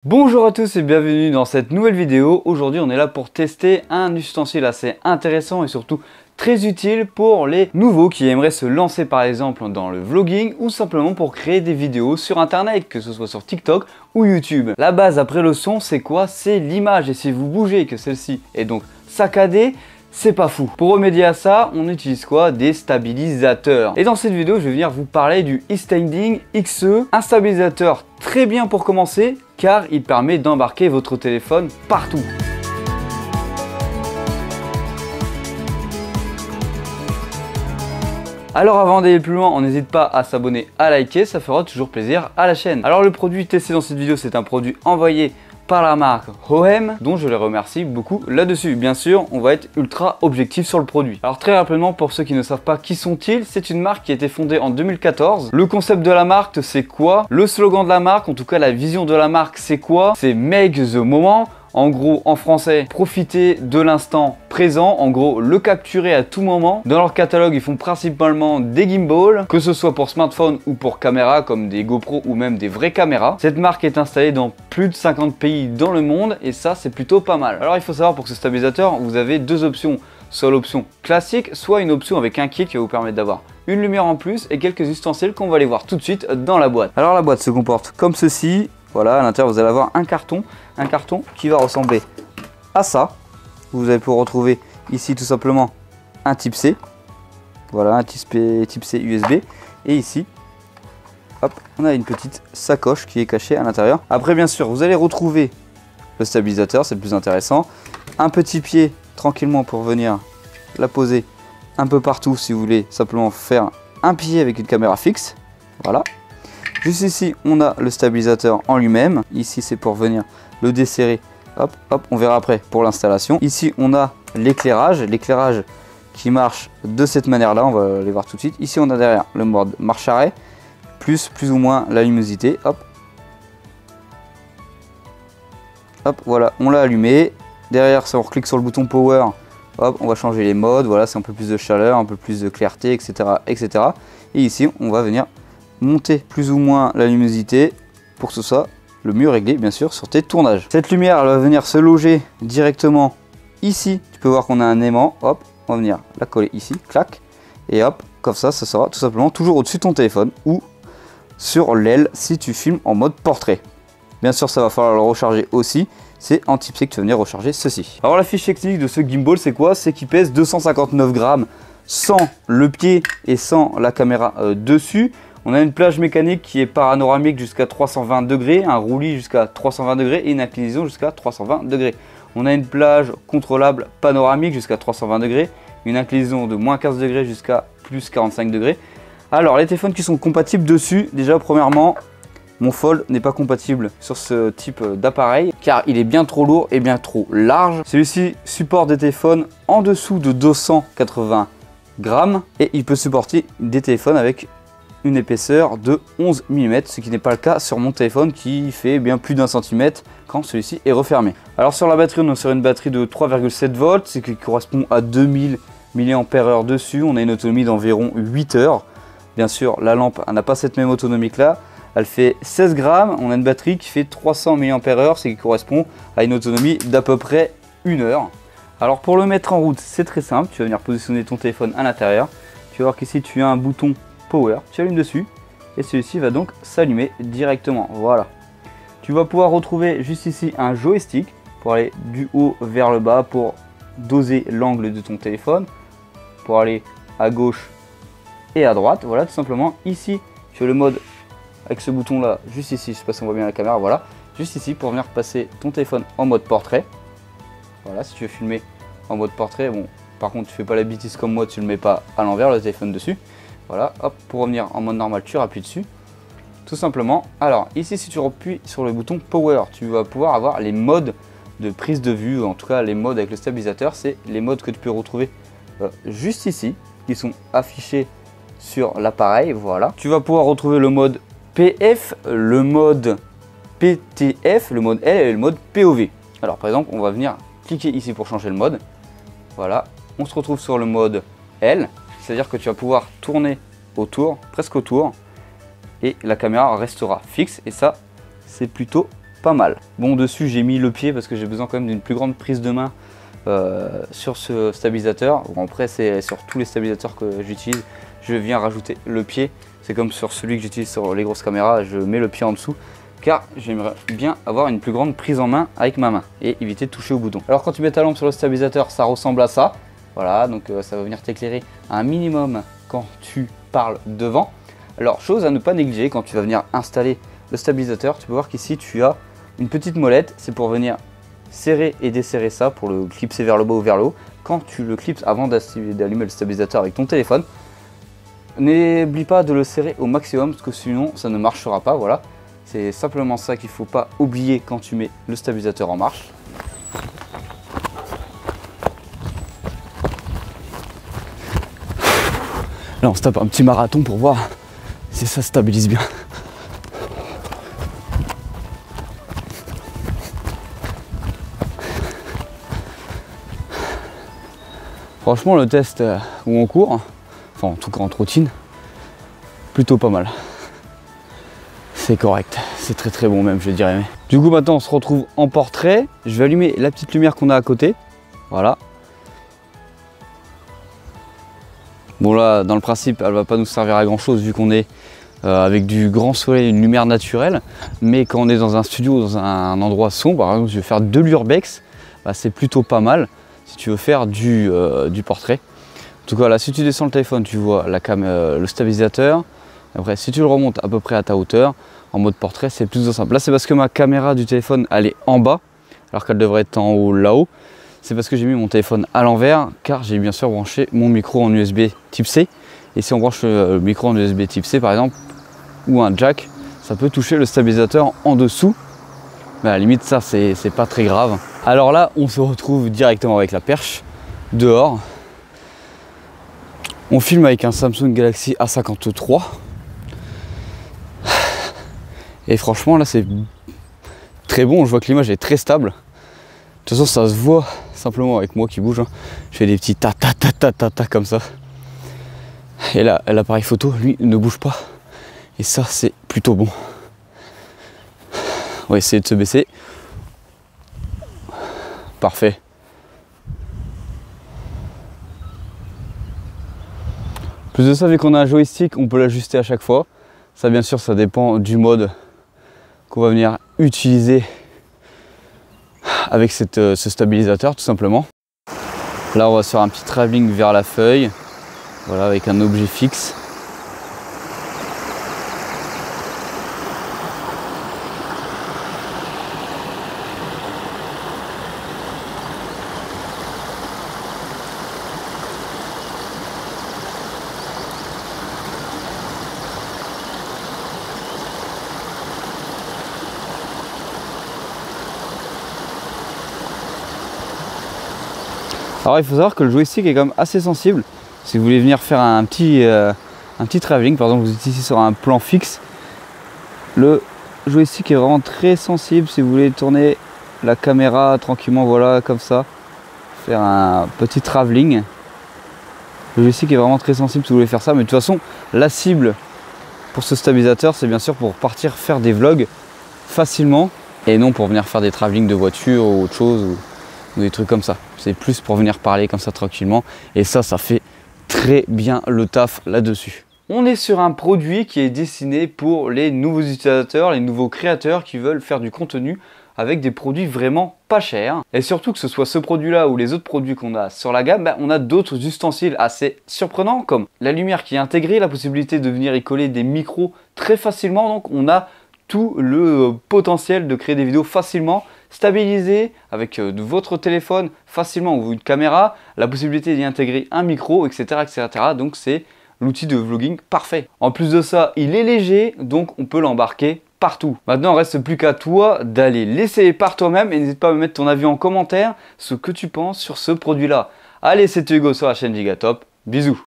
Bonjour à tous et bienvenue dans cette nouvelle vidéo. Aujourd'hui on est là pour tester un ustensile assez intéressant et surtout très utile pour les nouveaux qui aimeraient se lancer par exemple dans le vlogging ou simplement pour créer des vidéos sur internet, que ce soit sur TikTok ou YouTube. La base après le son c'est quoi? C'est l'image, et si vous bougez que celle-ci est donc saccadée, c'est pas fou. Pour remédier à ça, on utilise quoi? Des stabilisateurs. Et dans cette vidéo, je vais venir vous parler du eStanding XE, un stabilisateur très bien pour commencer car il permet d'embarquer votre téléphone partout. Alors avant d'aller plus loin, on n'hésite pas à s'abonner, à liker, ça fera toujours plaisir à la chaîne. Alors le produit testé dans cette vidéo, c'est un produit envoyé par la marque OM, dont je les remercie beaucoup là-dessus. Bien sûr, on va être ultra objectif sur le produit. Alors très rapidement, pour ceux qui ne savent pas qui sont-ils, c'est une marque qui a été fondée en 2014. Le concept de la marque, c'est quoi? Le slogan de la marque, en tout cas la vision de la marque, c'est quoi? C'est Make the Moment. En gros, en français, profiter de l'instant présent, en gros, le capturer à tout moment. Dans leur catalogue, ils font principalement des gimbals, que ce soit pour smartphone ou pour caméra, comme des GoPro ou même des vraies caméras. Cette marque est installée dans plus de 50 pays dans le monde et ça, c'est plutôt pas mal. Alors, il faut savoir pour ce stabilisateur, vous avez deux options. Soit l'option classique, soit une option avec un kit qui va vous permettre d'avoir une lumière en plus et quelques ustensiles qu'on va aller voir tout de suite dans la boîte. Alors, la boîte se comporte comme ceci. Voilà, à l'intérieur, vous allez avoir un carton qui va ressembler à ça. Vous allez pouvoir retrouver ici tout simplement un type C. Voilà, un type C USB. Et ici, hop, on a une petite sacoche qui est cachée à l'intérieur. Après, bien sûr, vous allez retrouver le stabilisateur, c'est le plus intéressant. Un petit pied tranquillement pour venir la poser un peu partout si vous voulez simplement faire un pied avec une caméra fixe. Voilà. Juste ici, on a le stabilisateur en lui-même. Ici, c'est pour venir le desserrer. Hop, hop, on verra après pour l'installation. Ici, on a l'éclairage. L'éclairage qui marche de cette manière-là. On va les voir tout de suite. Ici, on a derrière le mode marche-arrêt, plus ou moins la luminosité. Hop. Hop, voilà, on l'a allumé. Derrière, si on clique sur le bouton Power, hop, on va changer les modes. Voilà, c'est un peu plus de chaleur, un peu plus de clarté, etc., etc. Et ici, on va venir monter plus ou moins la luminosité pour que ce soit le mieux réglé bien sûr sur tes tournages. Cette lumière elle va venir se loger directement ici. Tu peux voir qu'on a un aimant, hop, on va venir la coller ici, clac, et hop, comme ça sera tout simplement toujours au-dessus de ton téléphone ou sur l'aile si tu filmes en mode portrait. Bien sûr ça va falloir le recharger aussi, c'est en type C que tu vas venir recharger ceci. Alors la fiche technique de ce gimbal c'est quoi? C'est qu'il pèse 259 grammes sans le pied et sans la caméra dessus. On a une plage mécanique qui est panoramique jusqu'à 320 degrés, un roulis jusqu'à 320 degrés et une inclinaison jusqu'à 320 degrés. On a une plage contrôlable panoramique jusqu'à 320 degrés, une inclinaison de moins 15 degrés jusqu'à plus 45 degrés. Alors les téléphones qui sont compatibles dessus, déjà premièrement, mon Fold n'est pas compatible sur ce type d'appareil car il est bien trop lourd et bien trop large. Celui-ci supporte des téléphones en dessous de 280 grammes et il peut supporter des téléphones avec une épaisseur de 11 mm, ce qui n'est pas le cas sur mon téléphone qui fait bien plus d'1 cm quand celui-ci est refermé. Alors sur la batterie, on est sur une batterie de 3,7 volts, ce qui correspond à 2000 mAh dessus. On a une autonomie d'environ 8 heures. Bien sûr, la lampe n'a pas cette même autonomie que là. Elle fait 16 grammes. On a une batterie qui fait 300 mAh, ce qui correspond à une autonomie d'à peu près 1 heure. Alors pour le mettre en route, c'est très simple. Tu vas venir positionner ton téléphone à l'intérieur. Tu vas voir qu'ici, tu as un bouton Power, tu allumes dessus et celui-ci va donc s'allumer directement. Voilà. Tu vas pouvoir retrouver juste ici un joystick pour aller du haut vers le bas pour doser l'angle de ton téléphone, pour aller à gauche et à droite. Voilà, tout simplement. Ici, tu as le mode avec ce bouton là, juste ici, je sais pas si on voit bien la caméra, voilà, juste ici pour venir passer ton téléphone en mode portrait. Voilà, si tu veux filmer en mode portrait, bon, par contre, tu fais pas la bêtise comme moi, tu le mets pas à l'envers le téléphone dessus. Voilà, hop, pour revenir en mode normal, tu appuies dessus, tout simplement. Alors, ici, si tu appuies sur le bouton Power, tu vas pouvoir avoir les modes de prise de vue, en tout cas les modes avec le stabilisateur, c'est les modes que tu peux retrouver juste ici, qui sont affichés sur l'appareil, voilà. Tu vas pouvoir retrouver le mode PF, le mode PTF, le mode L et le mode POV. Alors, par exemple, on va venir cliquer ici pour changer le mode. Voilà, on se retrouve sur le mode L. C'est-à-dire que tu vas pouvoir tourner autour, presque autour, et la caméra restera fixe. Et ça, c'est plutôt pas mal. Bon, dessus j'ai mis le pied parce que j'ai besoin quand même d'une plus grande prise de main sur ce stabilisateur. Bon, après c'est sur tous les stabilisateurs que j'utilise, je viens rajouter le pied. C'est comme sur celui que j'utilise sur les grosses caméras, je mets le pied en dessous car j'aimerais bien avoir une plus grande prise en main avec ma main et éviter de toucher au bouton. Alors quand tu mets ta lampe sur le stabilisateur, ça ressemble à ça. Voilà, donc ça va venir t'éclairer un minimum quand tu parles devant. Alors chose à ne pas négliger quand tu vas venir installer le stabilisateur, tu peux voir qu'ici tu as une petite molette, c'est pour venir serrer et desserrer ça, pour le clipser vers le bas ou vers le haut. Quand tu le clipses avant d'allumer le stabilisateur avec ton téléphone, n'oublie pas de le serrer au maximum parce que sinon ça ne marchera pas. Voilà, c'est simplement ça qu'il ne faut pas oublier quand tu mets le stabilisateur en marche. Là on se tape un petit marathon pour voir si ça stabilise bien. Franchement le test où on court, enfin en tout cas en trottine, plutôt pas mal. C'est correct, c'est très bon même je dirais. Du coup maintenant on se retrouve en portrait. Je vais allumer la petite lumière qu'on a à côté. Voilà. Bon là dans le principe elle va pas nous servir à grand chose vu qu'on est avec du grand soleil, une lumière naturelle. Mais quand on est dans un studio, dans un endroit sombre, par exemple je vais faire de l'urbex, bah, c'est plutôt pas mal si tu veux faire du portrait. En tout cas là si tu descends le téléphone tu vois le stabilisateur. Après si tu le remontes à peu près à ta hauteur en mode portrait c'est plutôt simple. Là c'est parce que ma caméra du téléphone elle est en bas alors qu'elle devrait être en haut là-haut. C'est parce que j'ai mis mon téléphone à l'envers car j'ai bien sûr branché mon micro en USB type C. Et si on branche le micro en USB type C par exemple ou un jack, ça peut toucher le stabilisateur en dessous. Mais à la limite ça c'est pas très grave. Alors là on se retrouve directement avec la perche dehors. On filme avec un Samsung Galaxy A53. Et franchement là c'est très bon, je vois que l'image est très stable. De toute façon ça se voit simplement avec moi qui bouge. Je fais des petits ta ta ta ta ta ta comme ça. Et là l'appareil photo lui ne bouge pas. Et ça c'est plutôt bon. On va essayer de se baisser. Parfait. Plus de ça, vu qu'on a un joystick, on peut l'ajuster à chaque fois. Ça bien sûr ça dépend du mode qu'on va venir utiliser avec ce stabilisateur tout simplement. Là on va se faire un petit travelling vers la feuille. Voilà, avec un objet fixe. Alors il faut savoir que le joystick est quand même assez sensible. Si vous voulez venir faire un petit travelling, par exemple vous êtes ici sur un plan fixe, le joystick est vraiment très sensible. Si vous voulez tourner la caméra tranquillement, voilà comme ça, faire un petit travelling, le joystick est vraiment très sensible si vous voulez faire ça. Mais de toute façon la cible pour ce stabilisateur c'est bien sûr pour partir faire des vlogs facilement et non pour venir faire des travelling de voiture ou autre chose ou des trucs comme ça. C'est plus pour venir parler comme ça tranquillement et ça fait très bien le taf là-dessus. On est sur un produit qui est destiné pour les nouveaux utilisateurs, les nouveaux créateurs qui veulent faire du contenu avec des produits vraiment pas chers. Et surtout que ce soit ce produit-là ou les autres produits qu'on a sur la gamme, on a d'autres ustensiles assez surprenants comme la lumière qui est intégrée, la possibilité de venir y coller des micros très facilement. Donc on a tout le potentiel de créer des vidéos facilement, stabilisées avec votre téléphone facilement ou une caméra, la possibilité d'y intégrer un micro, etc. etc. Donc c'est l'outil de vlogging parfait. En plus de ça, il est léger, donc on peut l'embarquer partout. Maintenant, il ne reste plus qu'à toi d'aller l'essayer par toi-même et n'hésite pas à me mettre ton avis en commentaire, ce que tu penses sur ce produit-là. Allez, c'était Hugo sur la chaîne Gigatop. Bisous.